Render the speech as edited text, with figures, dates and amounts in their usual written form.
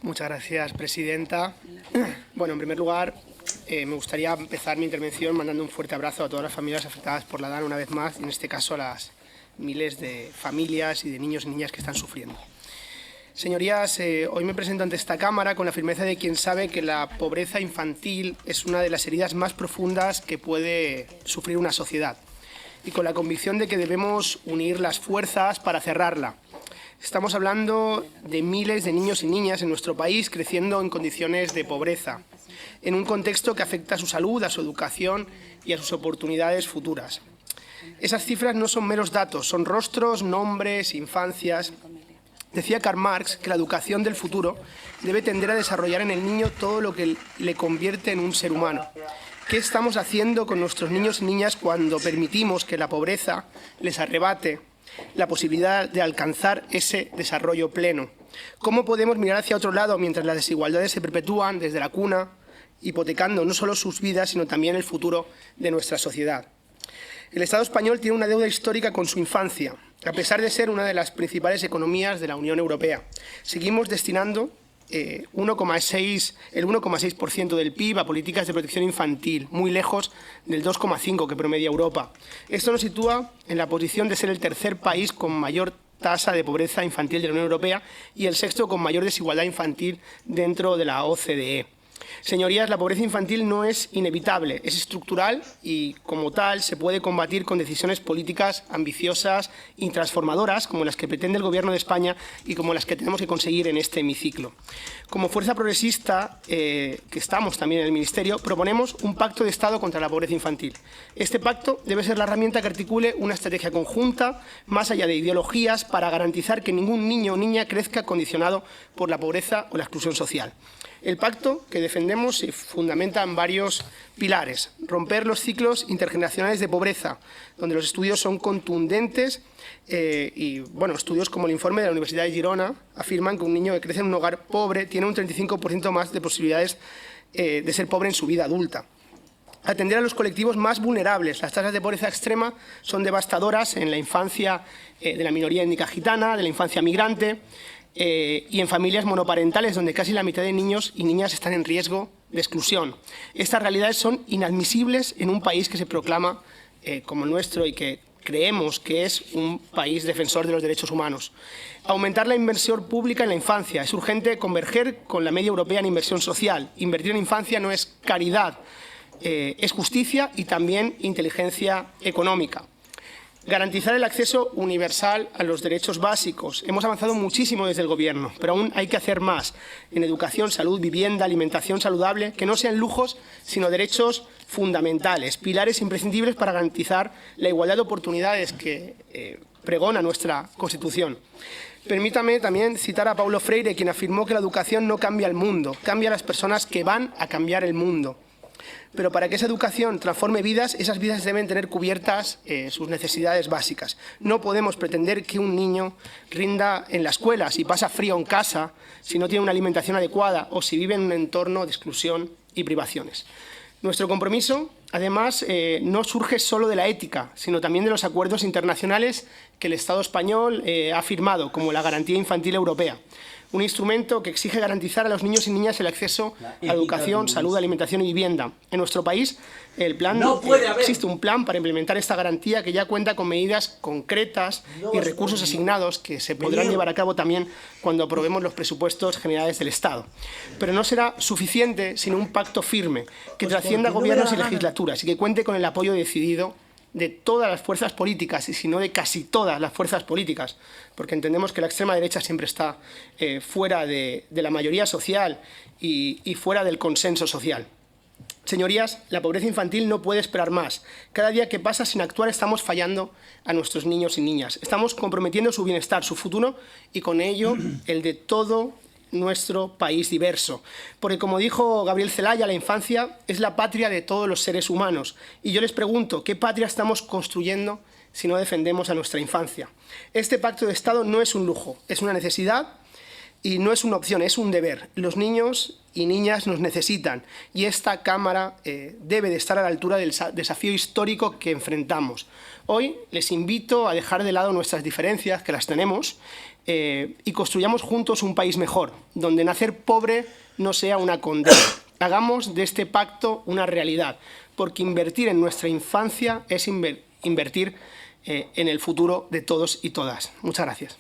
Muchas gracias, presidenta. Bueno, en primer lugar, me gustaría empezar mi intervención mandando un fuerte abrazo a todas las familias afectadas por la DANA una vez más, y en este caso a las miles de familias y de niños y niñas que están sufriendo. Señorías, hoy me presento ante esta Cámara con la firmeza de quien sabe que la pobreza infantil es una de las heridas más profundas que puede sufrir una sociedad, y con la convicción de que debemos unir las fuerzas para cerrarla. Estamos hablando de miles de niños y niñas en nuestro país creciendo en condiciones de pobreza, en un contexto que afecta a su salud, a su educación y a sus oportunidades futuras. Esas cifras no son meros datos, son rostros, nombres, infancias. Decía Karl Marx que la educación del futuro debe tender a desarrollar en el niño todo lo que le convierte en un ser humano. ¿Qué estamos haciendo con nuestros niños y niñas cuando permitimos que la pobreza les arrebate la posibilidad de alcanzar ese desarrollo pleno? ¿Cómo podemos mirar hacia otro lado mientras las desigualdades se perpetúan desde la cuna, hipotecando no solo sus vidas, sino también el futuro de nuestra sociedad? El Estado español tiene una deuda histórica con su infancia, a pesar de ser una de las principales economías de la Unión Europea. Seguimos destinando el 1,6% del PIB a políticas de protección infantil, muy lejos del 2,5% que promedia Europa. Esto nos sitúa en la posición de ser el tercer país con mayor tasa de pobreza infantil de la Unión Europea y el sexto con mayor desigualdad infantil dentro de la OCDE. Señorías, la pobreza infantil no es inevitable, es estructural y, como tal, se puede combatir con decisiones políticas ambiciosas y transformadoras, como las que pretende el Gobierno de España y como las que tenemos que conseguir en este hemiciclo. Como fuerza progresista, que estamos también en el Ministerio, proponemos un pacto de Estado contra la pobreza infantil. Este pacto debe ser la herramienta que articule una estrategia conjunta, más allá de ideologías, para garantizar que ningún niño o niña crezca condicionado por la pobreza o la exclusión social. El pacto que defendemos se fundamenta en varios pilares. Romper los ciclos intergeneracionales de pobreza, donde los estudios son contundentes estudios como el informe de la Universidad de Girona afirman que un niño que crece en un hogar pobre tiene un 35% más de posibilidades de ser pobre en su vida adulta. Atender a los colectivos más vulnerables. Las tasas de pobreza extrema son devastadoras en la infancia de la minoría étnica gitana, de la infancia migrante, y en familias monoparentales, donde casi la mitad de niños y niñas están en riesgo de exclusión. Estas realidades son inadmisibles en un país que se proclama como el nuestro y que creemos que es un país defensor de los derechos humanos. Aumentar la inversión pública en la infancia. Es urgente converger con la media europea en inversión social. Invertir en infancia no es caridad, es justicia y también inteligencia económica. Garantizar el acceso universal a los derechos básicos. Hemos avanzado muchísimo desde el Gobierno, pero aún hay que hacer más en educación, salud, vivienda, alimentación saludable, que no sean lujos, sino derechos fundamentales, pilares imprescindibles para garantizar la igualdad de oportunidades que pregona nuestra Constitución. Permítame también citar a Paulo Freire, quien afirmó que la educación no cambia el mundo, cambia a las personas que van a cambiar el mundo. Pero para que esa educación transforme vidas, esas vidas deben tener cubiertas sus necesidades básicas. No podemos pretender que un niño rinda en la escuela si pasa frío en casa, si no tiene una alimentación adecuada o si vive en un entorno de exclusión y privaciones. Nuestro compromiso, además, no surge solo de la ética, sino también de los acuerdos internacionales que el Estado español ha firmado, como la Garantía Infantil Europea. Un instrumento que exige garantizar a los niños y niñas el acceso a educación, salud, alimentación y vivienda. En nuestro país existe un plan para implementar esta garantía que ya cuenta con medidas concretas y recursos asignados que se podrán llevar a cabo también cuando aprobemos los presupuestos generales del Estado. Pero no será suficiente sino un pacto firme que trascienda gobiernos y legislaturas y que cuente con el apoyo decidido de todas las fuerzas políticas, y si no de casi todas las fuerzas políticas, porque entendemos que la extrema derecha siempre está fuera de la mayoría social y fuera del consenso social. Señorías, la pobreza infantil no puede esperar más. Cada día que pasa sin actuar estamos fallando a nuestros niños y niñas. Estamos comprometiendo su bienestar, su futuro y con ello el de todo nuestro país diverso. Porque, como dijo Gabriel Celaya, la infancia es la patria de todos los seres humanos. Y yo les pregunto, ¿qué patria estamos construyendo si no defendemos a nuestra infancia? Este pacto de Estado no es un lujo, es una necesidad y no es una opción, es un deber. Los niños y niñas nos necesitan y esta Cámara debe de estar a la altura del desafío histórico que enfrentamos. Hoy les invito a dejar de lado nuestras diferencias, que las tenemos, y construyamos juntos un país mejor, donde nacer pobre no sea una condena. Hagamos de este pacto una realidad, porque invertir en nuestra infancia es invertir en el futuro de todos y todas. Muchas gracias.